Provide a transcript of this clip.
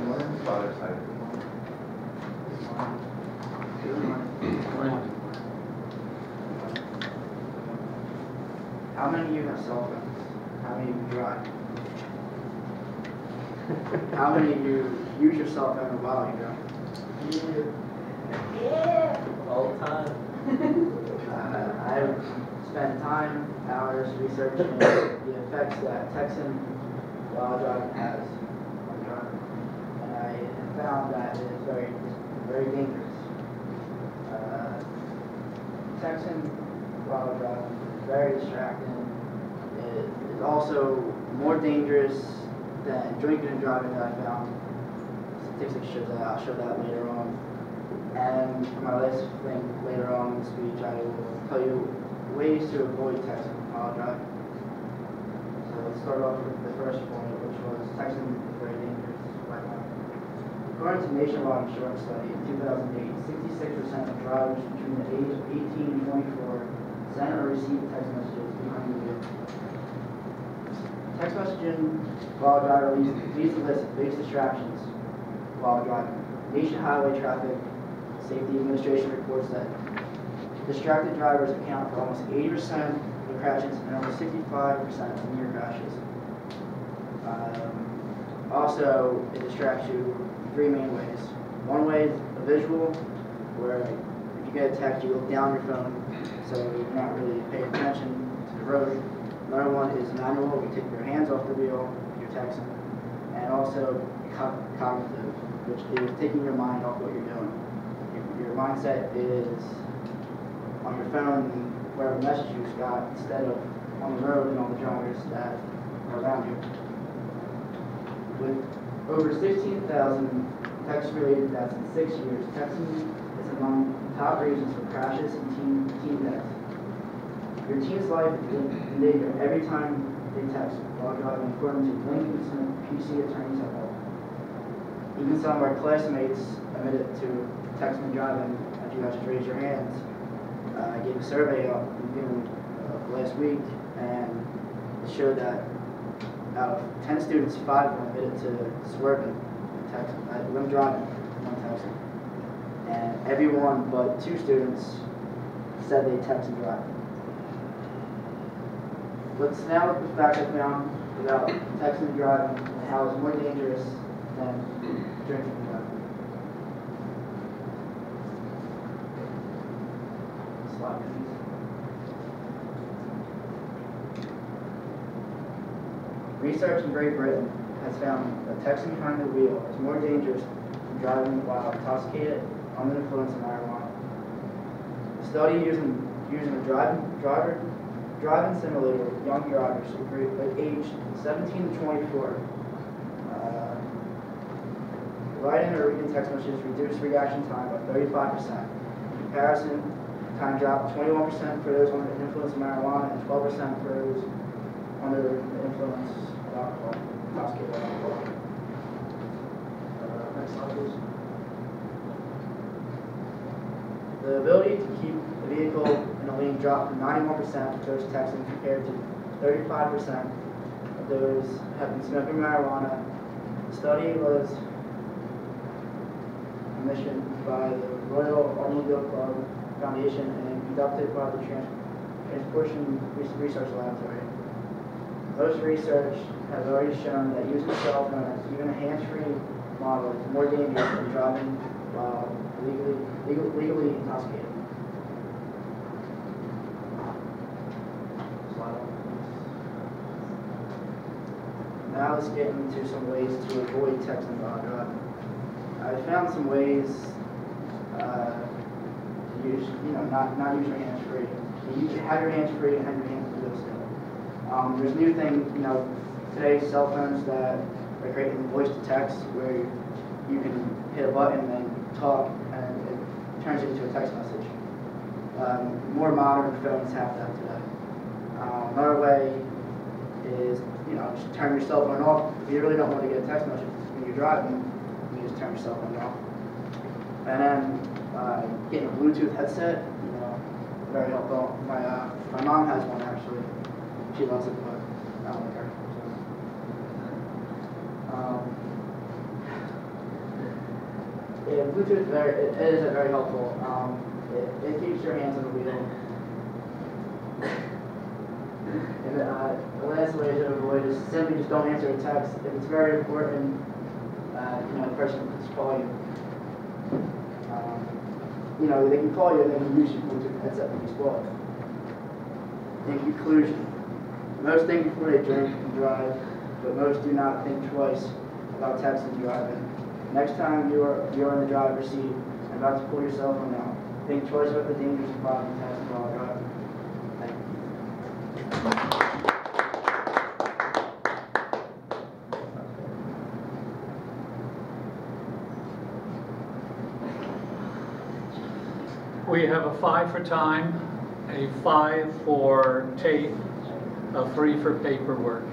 morning. Father side. How many of you have cell phones? How many of you drive? How many of you use your cell phone while you drive? Yeah. All the time. I've spent time, hours researching the effects that texting while driving has on driving, and I have found that it is very dangerous. Texting while driving is very distracting. It is also more dangerous than drinking and driving that I found. Statistics show that. I'll show that later on. And for my last thing later on in the speech, I will tell you ways to avoid texting while driving. So let's start off with the first point, which was texting is very dangerous right now. According to Nationwide Insurance Study in 2008, 66% of drivers between the age of 18 and 24 send or receive text messages behind the wheel. Text messaging while driving leads to list of biggest distractions while driving. Nation Highway Traffic Safety Administration reports that distracted drivers account for almost 80% of crashes and almost 65% of near crashes. Also, it distracts you three main ways. One way is a visual, where if you get a text, you look down your phone, so you're not really paying attention to the road. Another one is manual, where you take your hands off the wheel if you're texting. And also cognitive, which is taking your mind off what you're doing. Your mindset is on your phone and whatever message you got instead of on the road and all the drivers that are around you. With over 16,000 text-related deaths in 6 years, texting is among the top reasons for crashes and teen deaths. Your teen's life is in danger every time they text while driving, according to Lincoln Smith, PC attorneys at law. Even some of our classmates admitted to texting and driving. As you guys just raise your hands. I gave a survey up in the beginning of last week, and it showed that out of 10 students, 5 of them admitted to swerving and texting. When driving, when texting. And everyone but 2 students said they text and drive. Let's now look at the facts I found about texting and driving and how it's more dangerous than drinking and driving. Slide, please. Research in Great Britain has found that texting behind the wheel is more dangerous than driving while intoxicated under the influence of marijuana. A study using a driving simulator with young drivers aged 17 to 24. Writing or reading text messages reduced reaction time by 35%. In comparison, time dropped 21% for those under the influence of marijuana and 12% for those under the influence of alcohol, intoxicated by alcohol. Next slide, please. The ability to keep the vehicle in a lane dropped from 91% of those texting compared to 35% of those have been smoking marijuana. The study was commissioned by the Royal Automobile Club Foundation and conducted by the Transportation Research Laboratory. Most research has already shown that using a cell phone, even a hands-free model, is more dangerous than driving while legally intoxicated. Now let's get into some ways to avoid texting while driving. I found some ways to use, not use your hands free. You have your hands free and have your hands free still. There's a new thing, today's cell phones that are creating voice to text, where you can hit a button and then talk, and it turns it into a text message. More modern phones have that today. Another way is, just turn your cell phone off. If you really don't want to get a text message when you're driving, you just turn your cell phone off. And then getting a Bluetooth headset, very helpful. My mom has one actually. She loves it, but I don't like her. Bluetooth it is very helpful. It keeps your hands on the wheel. And the last way to avoid is simply just don't answer a text. If it's very important, the person can just call you. They can call you and they can use your Bluetooth headset to explore. In conclusion, most think before they drink and drive, but most do not think twice about texting and driving. Next time you're in the driver's seat and about to pull your cell phone out, think twice about the dangers of texting while driving. Thank you. We have a 5 for time, a 5 for tape, a 3 for paperwork.